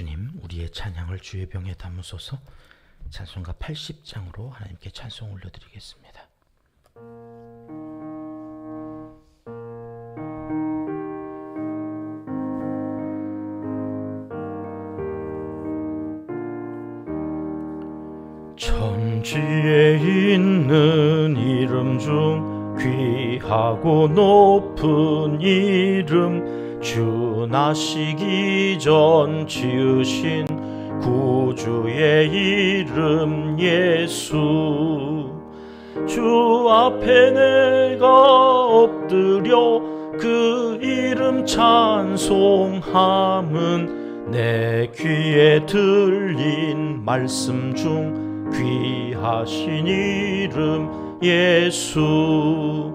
주님, 우리의 찬양을 주의 병에 담으소서. 찬송가 80장으로 하나님께 찬송 올려드리겠습니다. 천지에 있는 이름 중 귀하고 높은 이름, 주 나시기 전 지으신 구주의 이름 예수. 주 앞에 내가 엎드려 그 이름 찬송함은 내 귀에 들린 말씀 중 귀하신 이름 예수.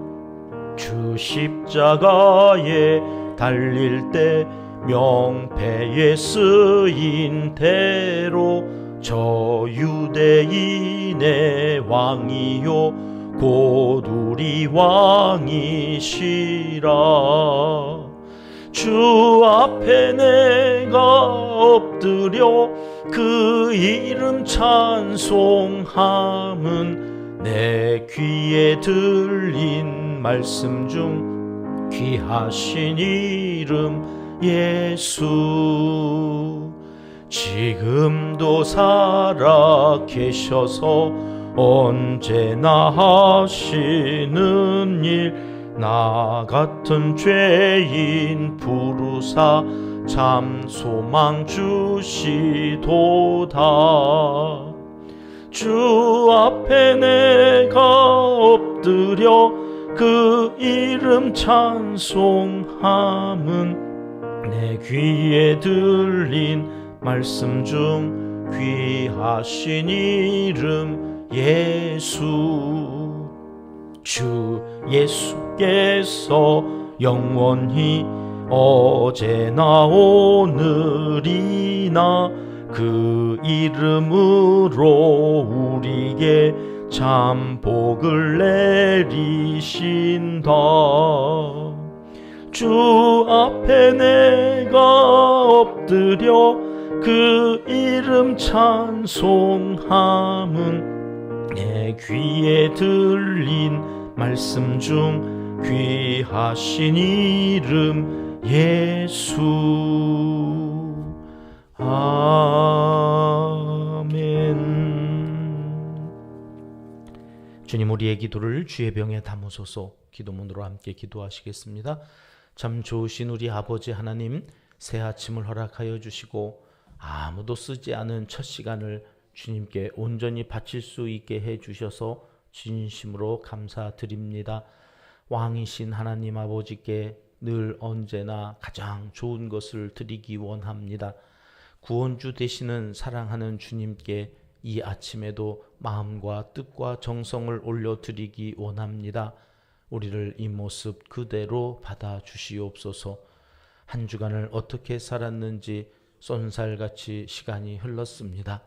주 십자가에 달릴 때 명패에 쓰인 대로 저 유대인의 왕이요 곧 우리 왕이시라. 주 앞에 내가 엎드려 그 이름 찬송함은 내 귀에 들린 말씀 중 귀하신 이름 예수. 지금도 살아 계셔서 언제나 하시는 일, 나 같은 죄인 부르사 참 소망 주시도다. 주 앞에 내가 엎드려 그 이름 찬송함은 내 귀에 들린 말씀 중 귀하신 이름 예수. 주 예수께서 영원히 어제나 오늘이나 그 이름으로 우리에게 참 복을 내리신다. 주 앞에 내가 엎드려 그 이름 찬송함은 내 귀에 들린 말씀 중 귀하신 이름 예수. 아멘. 주님, 우리의 기도를 주의 병에 담으소서. 기도문으로 함께 기도하시겠습니다. 참 좋으신 우리 아버지 하나님, 새 아침을 허락하여 주시고 아무도 쓰지 않은 첫 시간을 주님께 온전히 바칠 수 있게 해 주셔서 진심으로 감사드립니다. 왕이신 하나님 아버지께 늘 언제나 가장 좋은 것을 드리기 원합니다. 구원주 되시는 사랑하는 주님께 이 아침에도 마음과 뜻과 정성을 올려드리기 원합니다. 우리를 이 모습 그대로 받아주시옵소서. 한 주간을 어떻게 살았는지 쏜살같이 시간이 흘렀습니다.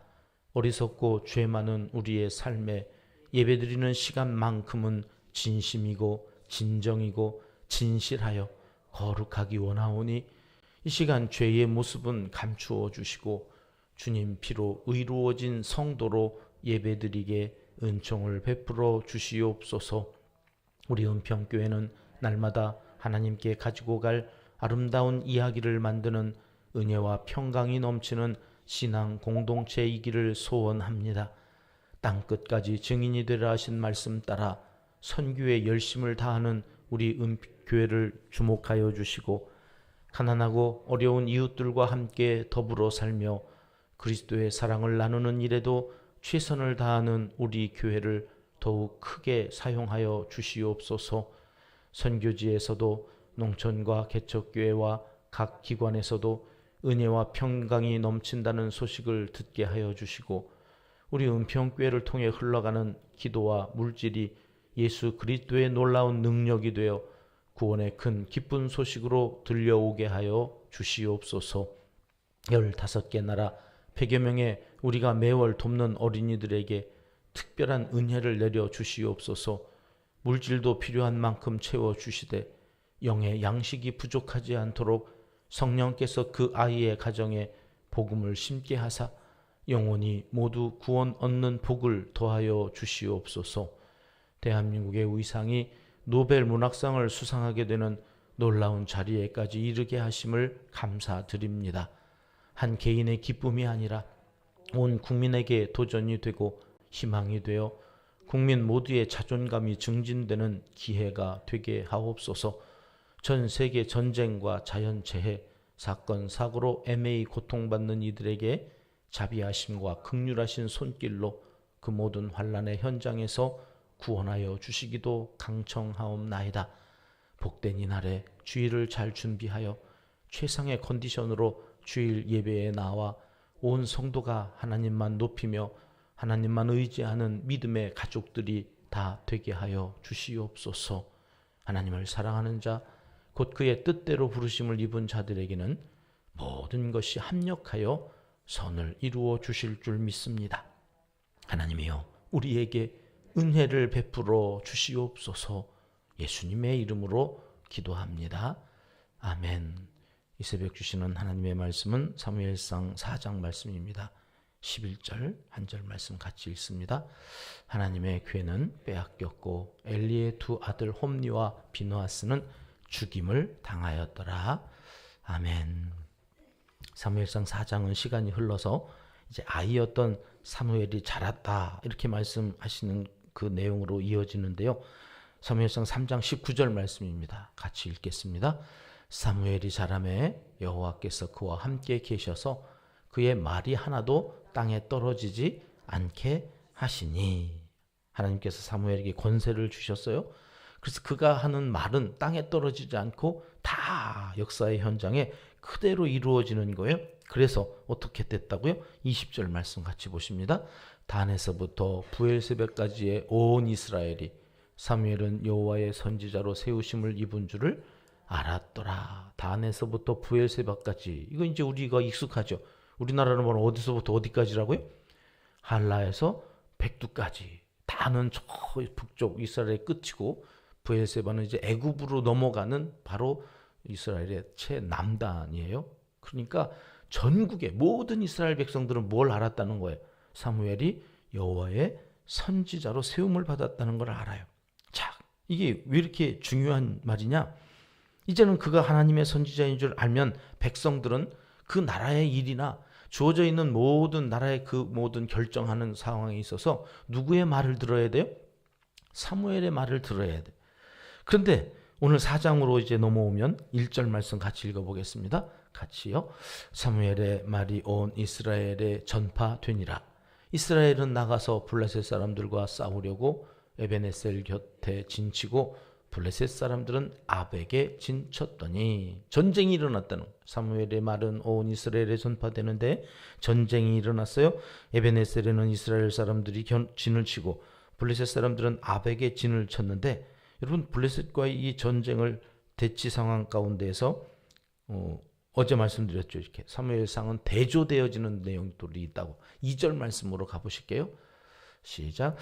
어리석고 죄 많은 우리의 삶에 예배드리는 시간만큼은 진심이고 진정이고 진실하여 거룩하기 원하오니 이 시간 죄의 모습은 감추어 주시고 주님 피로 의로워진 성도로 예배드리게 은총을 베풀어 주시옵소서. 우리 은평교회는 날마다 하나님께 가지고 갈 아름다운 이야기를 만드는 은혜와 평강이 넘치는 신앙 공동체이기를 소원합니다. 땅끝까지 증인이 되라 하신 말씀 따라 선교에 열심을 다하는 우리 은평교회를 주목하여 주시고 가난하고 어려운 이웃들과 함께 더불어 살며 그리스도의 사랑을 나누는 일에도 최선을 다하는 우리 교회를 더욱 크게 사용하여 주시옵소서. 선교지에서도 농촌과 개척교회와 각 기관에서도 은혜와 평강이 넘친다는 소식을 듣게 하여 주시고 우리 은평교회를 통해 흘러가는 기도와 물질이 예수 그리스도의 놀라운 능력이 되어 구원의 큰 기쁜 소식으로 들려오게 하여 주시옵소서. 15개 나라 100여 명의 우리가 매월 돕는 어린이들에게 특별한 은혜를 내려 주시옵소서. 물질도 필요한 만큼 채워주시되 영의 양식이 부족하지 않도록 성령께서 그 아이의 가정에 복음을 심게 하사 영혼이 모두 구원 얻는 복을 더하여 주시옵소서. 대한민국의 위상이 노벨 문학상을 수상하게 되는 놀라운 자리에까지 이르게 하심을 감사드립니다. 한 개인의 기쁨이 아니라 온 국민에게 도전이 되고 희망이 되어 국민 모두의 자존감이 증진되는 기회가 되게 하옵소서. 전 세계 전쟁과 자연재해, 사건, 사고로 애매히 고통받는 이들에게 자비하심과 긍휼하신 손길로 그 모든 환난의 현장에서 구원하여 주시기도 강청하옵나이다. 복된 이날에 주일을 잘 준비하여 최상의 컨디션으로 주일 예배에 나와 온 성도가 하나님만 높이며 하나님만 의지하는 믿음의 가족들이 다 되게 하여 주시옵소서. 하나님을 사랑하는 자, 곧 그의 뜻대로 부르심을 입은 자들에게는 모든 것이 합력하여 선을 이루어 주실 줄 믿습니다. 하나님이여, 우리에게 은혜를 베풀어 주시옵소서. 예수님의 이름으로 기도합니다. 아멘. 이 새벽 주시는 하나님의 말씀은 사무엘상 4장 말씀입니다. 11절 한 절 말씀 같이 읽습니다. 하나님의 괴는 빼앗겼고 엘리의 두 아들 홈리와 비느하스는 죽임을 당하였더라. 아멘. 사무엘상 4장은 시간이 흘러서 이제 아이였던 사무엘이 자랐다 이렇게 말씀하시는 그 내용으로 이어지는데요. 사무엘상 3장 19절 말씀입니다. 같이 읽겠습니다. 사무엘이 자라매 여호와께서 그와 함께 계셔서 그의 말이 하나도 땅에 떨어지지 않게 하시니. 하나님께서 사무엘에게 권세를 주셨어요. 그래서 그가 하는 말은 땅에 떨어지지 않고 다 역사의 현장에 그대로 이루어지는 거예요. 그래서 어떻게 됐다고요? 20절 말씀 같이 보십니다. 단에서부터 부엘세바까지의 온 이스라엘이 사무엘은 여호와의 선지자로 세우심을 입은 줄을 알았더라. 단에서부터 부엘세바까지. 이거 이제 우리가 익숙하죠. 우리나라는 뭐 어디서부터 어디까지라고요? 할라에서 백두까지. 단은 저 북쪽 이스라엘의 끝이고 부엘세바는 이제 애굽으로 넘어가는 바로 이스라엘의 최남단이에요. 그러니까 전국의 모든 이스라엘 백성들은 뭘 알았다는 거예요? 사무엘이 여호와의 선지자로 세움을 받았다는 걸 알아요. 자, 이게 왜 이렇게 중요한 말이냐? 이제는 그가 하나님의 선지자인 줄 알면 백성들은 그 나라의 일이나 주어져 있는 모든 나라의 그 모든 결정하는 상황에 있어서 누구의 말을 들어야 돼요? 사무엘의 말을 들어야 돼. 그런데 오늘 4장으로 이제 넘어오면 1절 말씀 같이 읽어보겠습니다. 같이요. 사무엘의 말이 온 이스라엘에 전파되니라. 이스라엘은 나가서 블레셋 사람들과 싸우려고 에베네셀 곁에 진치고 블레셋 사람들은 아벡에 진쳤더니. 전쟁이 일어났다는 거예요. 사무엘의 말은 온 이스라엘에 전파되는데 전쟁이 일어났어요. 에베네셀에는 이스라엘 사람들이 진을 치고 블레셋 사람들은 아벡에 진을 쳤는데, 여러분 블레셋과의 이 전쟁을 대치 상황 가운데에서 어제 말씀드렸죠. 이렇게 사무엘상은 대조되어지는 내용들이 있다고. 2절 말씀으로 가보실게요. 시작.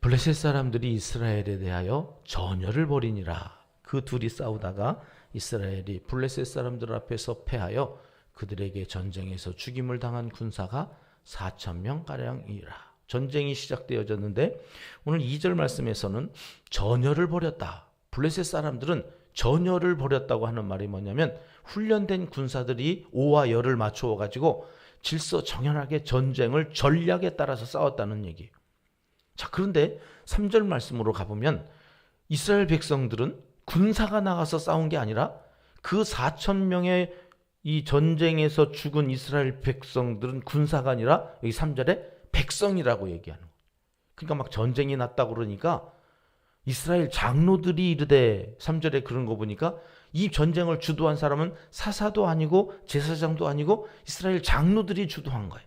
블레셋 사람들이 이스라엘에 대하여 전열을 벌이니라. 그 둘이 싸우다가 이스라엘이 블레셋 사람들 앞에서 패하여 그들에게 전쟁에서 죽임을 당한 군사가 4,000명가량이라. 전쟁이 시작되어졌는데 오늘 2절 말씀에서는 전열을 벌였다. 블레셋 사람들은 전열을 벌였다고 하는 말이 뭐냐면 훈련된 군사들이 오와 열을 맞추어 가지고 질서정연하게 전쟁을 전략에 따라서 싸웠다는 얘기예요. 자, 그런데 3절 말씀으로 가보면 이스라엘 백성들은 군사가 나가서 싸운 게 아니라 그 4,000명의 이 전쟁에서 죽은 이스라엘 백성들은 군사가 아니라 여기 3절에 백성이라고 얘기하는 거예요. 그러니까 막 전쟁이 났다고 그러니까 이스라엘 장로들이 이르되, 3절에 그런 거 보니까 이 전쟁을 주도한 사람은 사사도 아니고 제사장도 아니고 이스라엘 장로들이 주도한 거예요.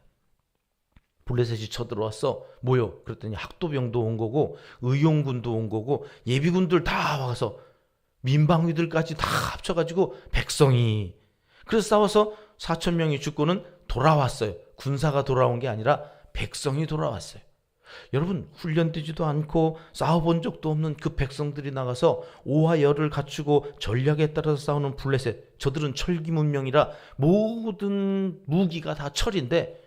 블레셋이 쳐들어왔어. 뭐요? 그랬더니 학도병도 온 거고 의용군도 온 거고 예비군들 다 와서 민방위들까지 다 합쳐가지고 백성이, 그래서 싸워서 4,000명이 죽고는 돌아왔어요. 군사가 돌아온 게 아니라 백성이 돌아왔어요. 여러분, 훈련되지도 않고 싸워본 적도 없는 그 백성들이 나가서 오와 열을 갖추고 전략에 따라서 싸우는 블레셋, 저들은 철기 문명이라 모든 무기가 다 철인데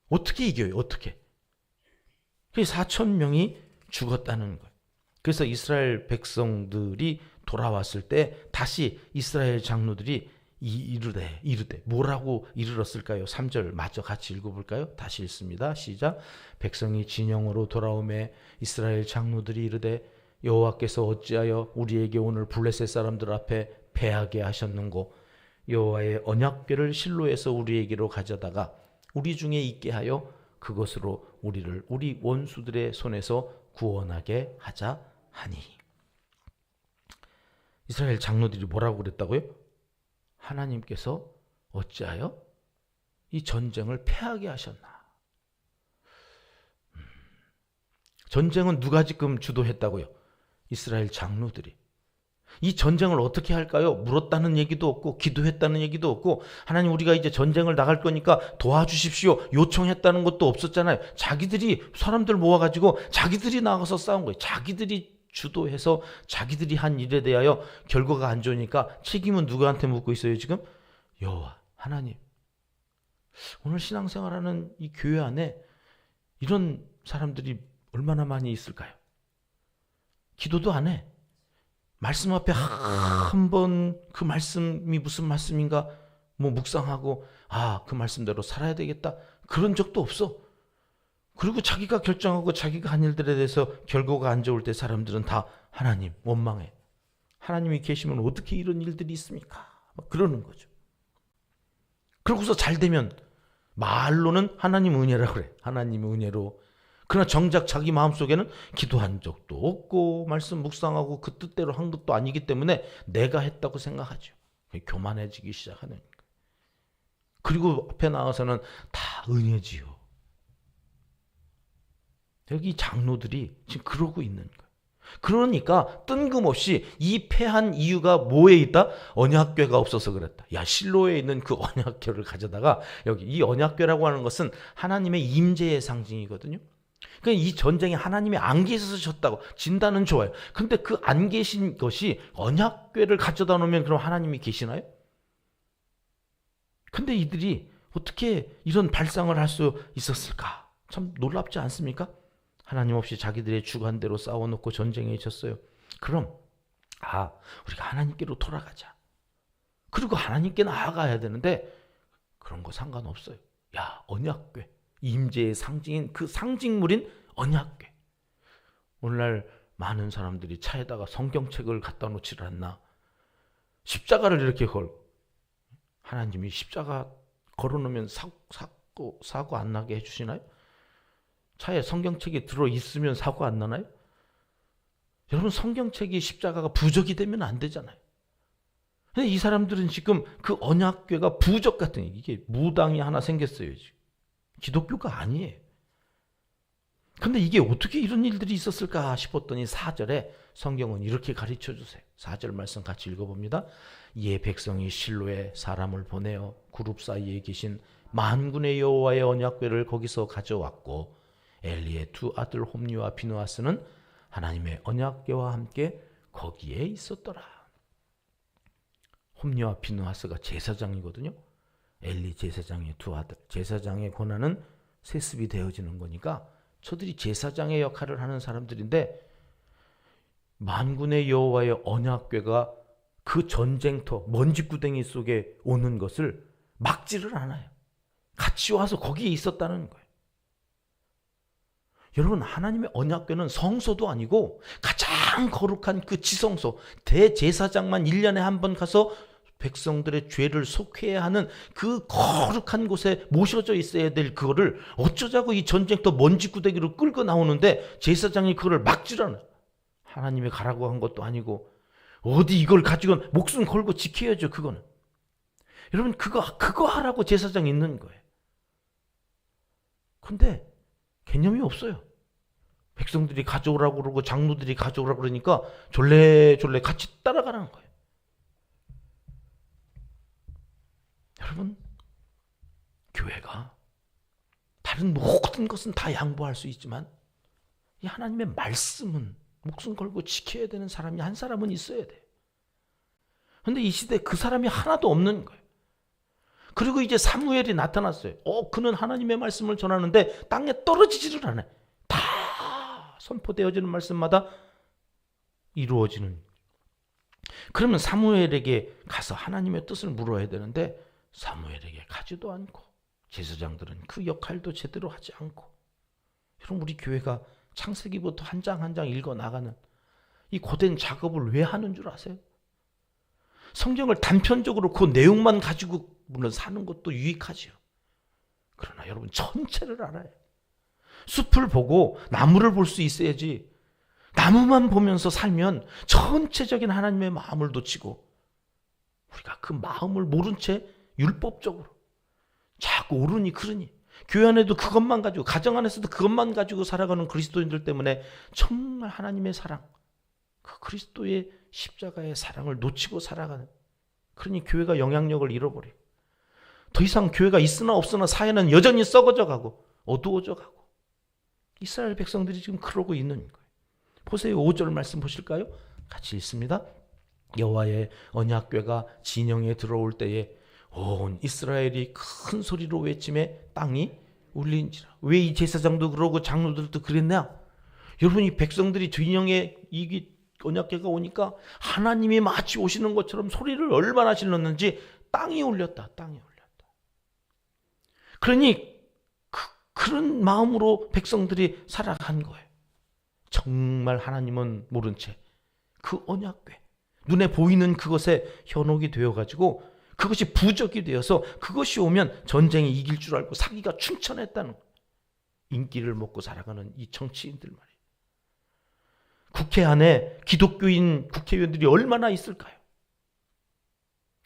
어떻게 이겨요? 어떻게? 4천 명이 죽었다는 거예요. 그래서 이스라엘 백성들이 돌아왔을 때 다시 이스라엘 장로들이 이르되 뭐라고 이르렀을까요? 3절 마저 같이 읽어볼까요? 다시 읽습니다. 시작. 백성이 진영으로 돌아오매 이스라엘 장로들이 이르되 여호와께서 어찌하여 우리에게 오늘 블레셋 사람들 앞에 패하게 하셨는고 여호와의 언약궤를 실로에서 우리에게로 가져다가 우리 중에 있게 하여 그것으로 우리를 우리 원수들의 손에서 구원하게 하자 하니. 이스라엘 장로들이 뭐라고 그랬다고요? 하나님께서 어찌하여 이 전쟁을 패하게 하셨나? 전쟁은 누가 지금 주도했다고요? 이스라엘 장로들이. 이 전쟁을 어떻게 할까요? 물었다는 얘기도 없고 기도했다는 얘기도 없고 하나님 우리가 이제 전쟁을 나갈 거니까 도와주십시오 요청했다는 것도 없었잖아요. 자기들이 사람들 모아가지고 자기들이 나가서 싸운 거예요. 자기들이 주도해서 자기들이 한 일에 대하여 결과가 안 좋으니까 책임은 누구한테 묻고 있어요 지금? 여호와 하나님. 오늘 신앙생활하는 이 교회 안에 이런 사람들이 얼마나 많이 있을까요? 기도도 안 해. 말씀 앞에 한 번 그 말씀이 무슨 말씀인가 뭐 묵상하고 그 말씀대로 살아야 되겠다 그런 적도 없어. 그리고 자기가 결정하고 자기가 한 일들에 대해서 결과가 안 좋을 때 사람들은 다 하나님 원망해. 하나님이 계시면 어떻게 이런 일들이 있습니까? 막 그러는 거죠. 그러고서 잘 되면 말로는 하나님 은혜라 그래. 하나님 은혜로. 그러나 정작 자기 마음속에는 기도한 적도 없고 말씀 묵상하고 그 뜻대로 한 것도 아니기 때문에 내가 했다고 생각하죠. 교만해지기 시작하는 거예요. 그리고 앞에 나와서는 다 은혜지요. 여기 장로들이 지금 그러고 있는 거예요. 그러니까 뜬금없이 이 패한 이유가 뭐에 있다? 언약궤가 없어서 그랬다. 야, 실로에 있는 그 언약궤를 가져다가 여기 이 언약궤라고 하는 것은 하나님의 임재의 상징이거든요. 그러니까 이 전쟁에 하나님이 안 계셔서 졌다고 진다는 좋아요. 근데 그 안 계신 것이 언약궤를 가져다 놓으면 그럼 하나님이 계시나요? 근데 이들이 어떻게 이런 발상을 할 수 있었을까? 참 놀랍지 않습니까? 하나님 없이 자기들의 주관대로 싸워놓고 전쟁에 졌어요. 그럼 우리가 하나님께로 돌아가자. 그리고 하나님께 나아가야 되는데 그런 거 상관없어요. 야, 언약궤. 임재의 상징인 그 상징물인 언약궤. 오늘날 많은 사람들이 차에다가 성경책을 갖다 놓지를 않나. 십자가를 이렇게 하나님이 십자가 걸어놓으면 사고 안 나게 해주시나요? 차에 성경책이 들어있으면 사고 안 나나요? 여러분 성경책이 십자가가 부적이 되면 안 되잖아요. 근데 이 사람들은 지금 그 언약궤가 부적 같은 이게 무당이 하나 생겼어요. 지금. 기독교가 아니에요. 근데 이게 어떻게 이런 일들이 있었을까 싶었더니 4절에 성경은 이렇게 가르쳐 주세요. 4절 말씀 같이 읽어봅니다. 이에 백성이 실로에 사람을 보내어 그룹 사이에 계신 만군의 여호와의 언약궤를 거기서 가져왔고 엘리의 두 아들 홈리와 비누아스는 하나님의 언약궤와 함께 거기에 있었더라. 홈리와 비누아스가 제사장이거든요. 엘리 제사장의 두 아들. 제사장의 권한은 세습이 되어지는 거니까 저들이 제사장의 역할을 하는 사람들인데 만군의 여호와의 언약궤가 그 전쟁터 먼지구덩이 속에 오는 것을 막지를 않아요. 같이 와서 거기에 있었다는 거예요. 여러분 하나님의 언약궤는 성소도 아니고 가장 거룩한 그 지성소 대제사장만 1년에 한 번 가서 백성들의 죄를 속해야 하는 그 거룩한 곳에 모셔져 있어야 될 그거를 어쩌자고 이 전쟁터 먼지구덩이로 끌고 나오는데 제사장이 그거를 막질 않아요. 하나님이 가라고 한 것도 아니고 어디 이걸 가지고 목숨 걸고 지켜야죠. 그거는. 여러분 그거 하라고 제사장이 있는 거예요. 근데 개념이 없어요. 백성들이 가져오라고 그러고 장로들이 가져오라고 그러니까 졸래졸래 같이 따라가라는 거예요. 여러분 교회가 다른 모든 것은 다 양보할 수 있지만 이 하나님의 말씀은 목숨 걸고 지켜야 되는 사람이 한 사람은 있어야 돼요. 그런데 이 시대에 그 사람이 하나도 없는 거예요. 그리고 이제 사무엘이 나타났어요. 그는 하나님의 말씀을 전하는데 땅에 떨어지지를 않아요. 다 선포되어지는 말씀마다 이루어지는. 그러면 사무엘에게 가서 하나님의 뜻을 물어야 되는데 사무엘에게 가지도 않고 제사장들은 그 역할도 제대로 하지 않고. 여러분, 우리 교회가 창세기부터 한 장 한 장 읽어 나가는 이 고된 작업을 왜 하는 줄 아세요? 성경을 단편적으로 그 내용만 가지고 물론 사는 것도 유익하지요. 그러나 여러분, 전체를 알아야 해요. 숲을 보고 나무를 볼 수 있어야지 나무만 보면서 살면 전체적인 하나님의 마음을 놓치고 우리가 그 마음을 모른 채 율법적으로 자꾸 오르니 그러니 교회 안에도 그것만 가지고, 가정 안에서도 그것만 가지고 살아가는 그리스도인들 때문에 정말 하나님의 사랑, 그 그리스도의 십자가의 사랑을 놓치고 살아가는, 그러니 교회가 영향력을 잃어버려요. 더 이상 교회가 있으나 없으나 사회는 여전히 썩어져 가고 어두워져 가고, 이스라엘 백성들이 지금 그러고 있는 거예요. 보세요. 5절 말씀 보실까요? 같이 읽습니다. 여호와의 언약궤가 진영에 들어올 때에 온 이스라엘이 큰 소리로 외치매 땅이 울린지라. 왜 이 제사장도 그러고 장로들도 그랬냐? 여러분, 이 백성들이 진영에 이 언약궤가 오니까 하나님이 마치 오시는 것처럼 소리를 얼마나 질렀는지 땅이 울렸다. 땅이 울렸다. 그러니 그런 마음으로 백성들이 살아간 거예요. 정말 하나님은 모른 채 그 언약궤, 눈에 보이는 그것에 현혹이 되어가지고 그것이 부적이 되어서 그것이 오면 전쟁이 이길 줄 알고 사기가 충천했다는 거예요. 인기를 먹고 살아가는 이 정치인들 말이에요. 국회 안에 기독교인 국회의원들이 얼마나 있을까요?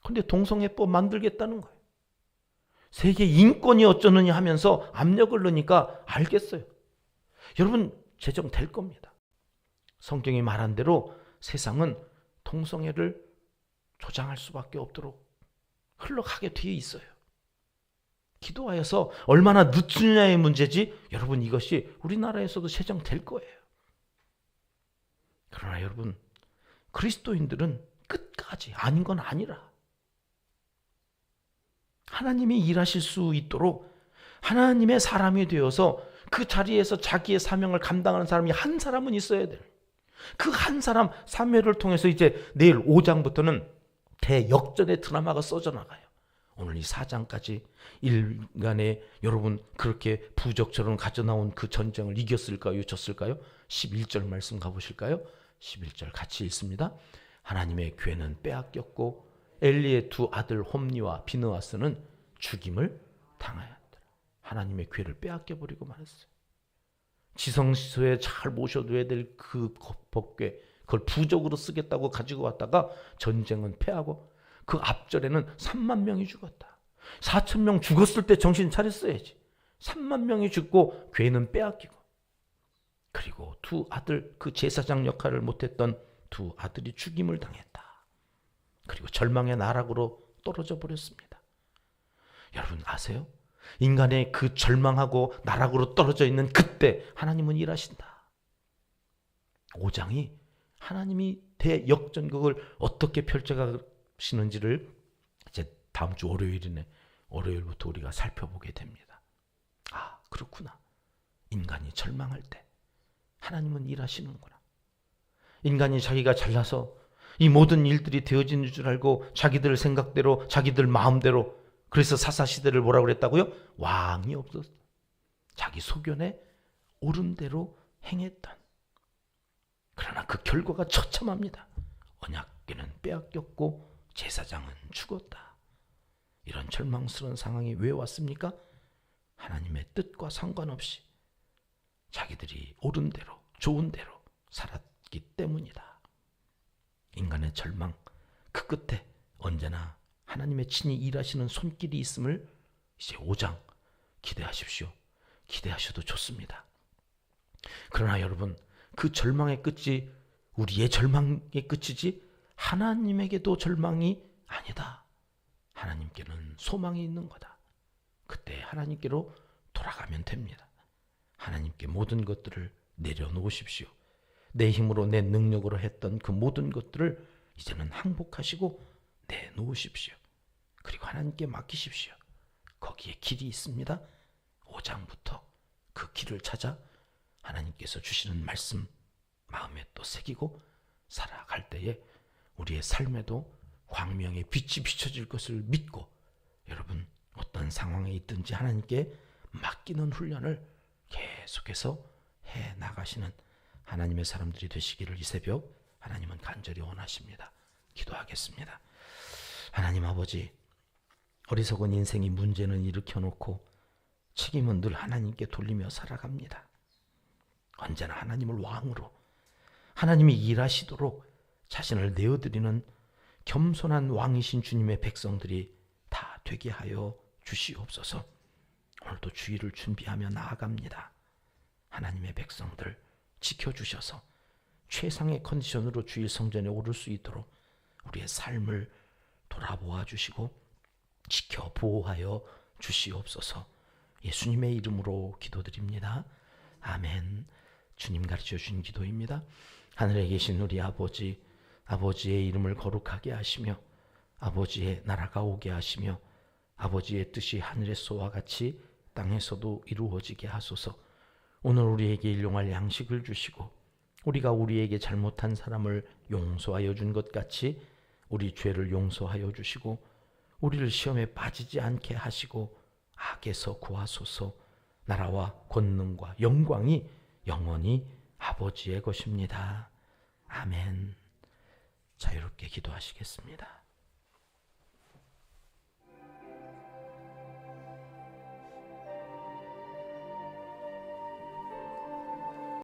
그런데 동성애법 만들겠다는 거예요. 세계 인권이 어쩌느냐 하면서 압력을 넣으니까 알겠어요. 여러분, 제정될 겁니다. 성경이 말한 대로 세상은 동성애를 조장할 수밖에 없도록 흘러가게 되어 있어요. 기도하여서 얼마나 늦추느냐의 문제지, 여러분, 이것이 우리나라에서도 제정될 거예요. 그러나 여러분, 그리스도인들은 끝까지 아닌 건 아니라 하나님이 일하실 수 있도록 하나님의 사람이 되어서 그 자리에서 자기의 사명을 감당하는 사람이 한 사람은 있어야 돼요. 그 한 사람, 사무엘을 통해서 이제 내일 5장부터는 대역전의 드라마가 써져 나가요. 오늘 이 4장까지 인간의, 여러분, 그렇게 부적처럼 가져나온 그 전쟁을 이겼을까요? 졌을까요? 11절 말씀 가보실까요? 11절 같이 읽습니다. 하나님의 궤는 빼앗겼고 엘리의 두 아들 홈니와 비느하스는 죽임을 당하였더라. 하나님의 궤를 빼앗겨버리고 말았어요. 지성소에 잘 모셔둬야 될 그 법궤, 그걸 부적으로 쓰겠다고 가지고 왔다가 전쟁은 패하고 그 앞절에는 3만 명이 죽었다. 4천 명 죽었을 때 정신 차렸어야지. 3만 명이 죽고 궤는 빼앗기고, 그리고 두 아들, 그 제사장 역할을 못했던 두 아들이 죽임을 당했다. 그리고 절망의 나락으로 떨어져 버렸습니다. 여러분 아세요? 인간의 그 절망하고 나락으로 떨어져 있는 그때 하나님은 일하신다. 5장이 하나님이 대역전극을 어떻게 펼쳐가시는지를 이제 다음 주 월요일이네. 월요일부터 우리가 살펴보게 됩니다. 아, 그렇구나. 인간이 절망할 때 하나님은 일하시는구나. 인간이 자기가 잘나서 이 모든 일들이 되어지는 줄 알고 자기들 생각대로, 자기들 마음대로, 그래서 사사시대를 뭐라고 그랬다고요? 왕이 없었어. 자기 소견에 옳은 대로 행했던. 그러나 그 결과가 처참합니다. 언약궤는 빼앗겼고 제사장은 죽었다. 이런 절망스러운 상황이 왜 왔습니까? 하나님의 뜻과 상관없이 자기들이 옳은 대로, 좋은 대로 살았기 때문이다. 인간의 절망, 그 끝에 언제나 하나님의 친히 일하시는 손길이 있음을 이제 5장 기대하십시오. 기대하셔도 좋습니다. 그러나 여러분, 그 절망의 끝이 우리의 절망의 끝이지 하나님에게도 절망이 아니다. 하나님께는 소망이 있는 거다. 그때 하나님께로 돌아가면 됩니다. 하나님께 모든 것들을 내려놓으십시오. 내 힘으로 내 능력으로 했던 그 모든 것들을 이제는 항복하시고 내놓으십시오. 그리고 하나님께 맡기십시오. 거기에 길이 있습니다. 5장부터 그 길을 찾아 하나님께서 주시는 말씀 마음에 또 새기고 살아갈 때에 우리의 삶에도 광명의 빛이 비춰질 것을 믿고 여러분 어떤 상황에 있든지 하나님께 맡기는 훈련을 계속해서 해 나가시는 하나님의 사람들이 되시기를 이 새벽 하나님은 간절히 원하십니다. 기도하겠습니다. 하나님 아버지, 어리석은 인생이 문제는 일으켜놓고 책임은 늘 하나님께 돌리며 살아갑니다. 언제나 하나님을 왕으로, 하나님이 일하시도록 자신을 내어드리는 겸손한 왕이신 주님의 백성들이 다 되게 하여 주시옵소서. 오늘도 주일을 준비하며 나아갑니다. 하나님의 백성들 지켜주셔서 최상의 컨디션으로 주일 성전에 오를 수 있도록 우리의 삶을 돌아보아 주시고 지켜 보호하여 주시옵소서. 예수님의 이름으로 기도드립니다. 아멘. 주님 가르쳐 주신 기도입니다. 하늘에 계신 우리 아버지, 아버지의 이름을 거룩하게 하시며 아버지의 나라가 오게 하시며 아버지의 뜻이 하늘에서와 같이 땅에서도 이루어지게 하소서. 오늘 우리에게 일용할 양식을 주시고 우리가 우리에게 잘못한 사람을 용서하여 준 것 같이 우리 죄를 용서하여 주시고 우리를 시험에 빠지지 않게 하시고 악에서 구하소서. 나라와 권능과 영광이 영원히 아버지의 것입니다. 아멘. 자유롭게 기도하시겠습니다.